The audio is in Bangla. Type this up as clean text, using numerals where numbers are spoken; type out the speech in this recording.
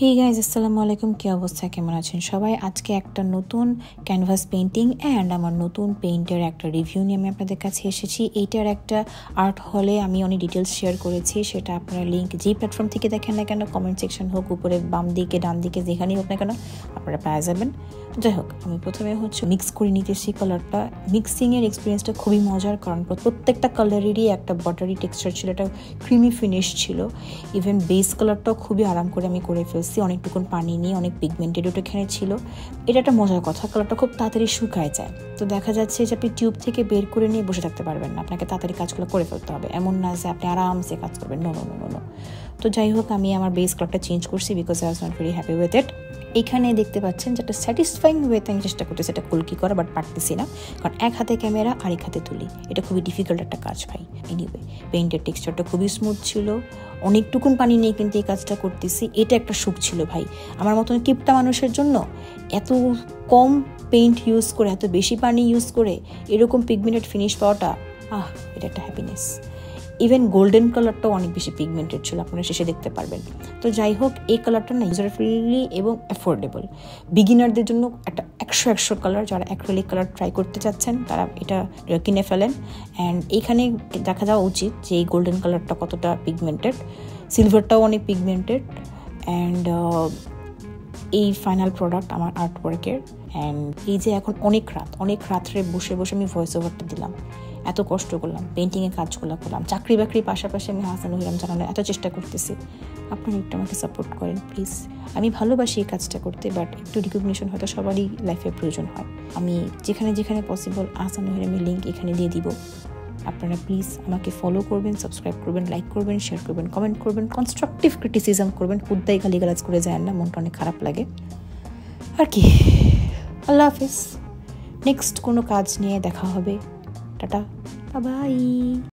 হে গাইজ, আসসালামু আলাইকুম। কী অবস্থা, কেমন আছেন সবাই? আজকে একটা নতুন ক্যানভাস পেন্টিং অ্যান্ড আমার নতুন পেইন্টের একটা রিভিউ নিয়ে আমি আপনাদের কাছে এসেছি। এইটার একটা আর্ট হলে আমি অনেক ডিটেলস শেয়ার করেছি, সেটা আপনারা লিঙ্ক যেই প্ল্যাটফর্ম থেকে দেখেন না কেন, কমেন্ট সেকশন হোক, উপরে বাম দিকে ডান দিকে যেখানেই হোক না কেন আপনারা পেয়ে যাবেন। যাই হোক, আমি প্রথমে মিক্স করে নিতেছি কালারটা। মিক্সিংয়ের এক্সপিরিয়েন্সটা খুবই মজার, কারণ প্রত্যেকটা কালারেরই একটা বাটারি টেক্সচার ছিল, একটা ক্রিমি ফিনিশ ছিল। ইভেন বেস কালারটাও খুবই আরাম করে আমি করে ফেলছি, অনেকটুকুন পানি নিয়ে, অনেক পিগমেন্টেড ওটাখানে ছিল। এটা একটা মজার কথা, কালারটা খুব তাড়াতাড়ি শুকায় যায়। তো দেখা যাচ্ছে যে আপনি টিউব থেকে বের করে নিয়ে বসে থাকতে পারবেন না, আপনাকে তাড়াতাড়ি কাজগুলো করে ফেলতে হবে। এমন না যে আপনি আরামসে কাজ করবেন, নো নো নো নো। তো যাই হোক, আমি আমার বেস কালারটা চেঞ্জ করছি because I was not very happy with it. এখানে দেখতে পাচ্ছেন যে একটা স্যাটিসফাইং ওয়েতে আমি চেষ্টা করতেছি এটা কলকি করা, বাট পারতেছি না, কারণ এক হাতে ক্যামেরা আরেক হাতে তুলি, এটা খুবই ডিফিকাল্ট একটা কাজ ভাই। এনিওয়ে, পেইন্টের টেক্সচারটা খুবই স্মুথ ছিল, অনেকটুকুন পানি নিয়ে কিন্তু এই কাজটা করতেছি। এটা একটা সুখ ছিল ভাই, আমার মতন কিপটা মানুষের জন্য এত কম পেইন্ট ইউজ করে, এত বেশি পানি ইউজ করে এরকম পিগমেন্টেড ফিনিশ পাওয়াটা, এটা একটা হ্যাপিনেস। ইভেন গোল্ডেন কালারটাও অনেক বেশি পিগমেন্টেড ছিল, আপনারা শেষে দেখতে পারবেন। তো যাই হোক, এই কালারটা না ইউজার ফ্রেন্ডলি এবং অ্যাফোর্ডেবল। বিগিনারদের জন্য একটা 100 কালার, যারা অ্যাক্রিলিক কালার ট্রাই করতে চাচ্ছেন তারা এটা কিনে ফেলেন। অ্যান্ড এইখানে দেখা যাওয়া উচিত যে এই গোল্ডেন কালারটা কতটা পিগমেন্টেড, সিলভারটাও অনেক পিগমেন্টেড। অ্যান্ড এই ফাইনাল প্রোডাক্ট আমার আর্ট ওয়ার্কের। অ্যান্ড এই যে এখন অনেক রাত্রে বসে বসে আমি ভয়েস ওভারটা দিলাম, এত কষ্ট করলাম, পেন্টিংয়ে কাজগুলো করলাম, চাকরি বাকরির পাশাপাশি আমি হাসান হইলাম জানানোর এত চেষ্টা করতেছি। আপনারা একটু আমাকে সাপোর্ট করেন প্লিজ। আমি ভালোবাসি এই কাজটা করতে, বাট একটু রিকগনিশন হয়তো সবারই লাইফে প্রয়োজন হয়। আমি যেখানে যেখানে পসিবল হাসান হইলামের লিঙ্ক এখানে দিয়ে দিব। আপনারা প্লিজ আমাকে ফলো করবেন, সাবস্ক্রাইব করবেন, লাইক করবেন, শেয়ার করবেন, কমেন্ট করবেন, কনস্ট্রাকটিভ ক্রিটিসিজম করবেন, হুদ্দাই গালিগালাজ করে যায় না, মনটা অনেক খারাপ লাগে আর কি। আল্লাহ হাফিজ, নেক্সট কোনো কাজ নিয়ে দেখা হবে। Tata, by.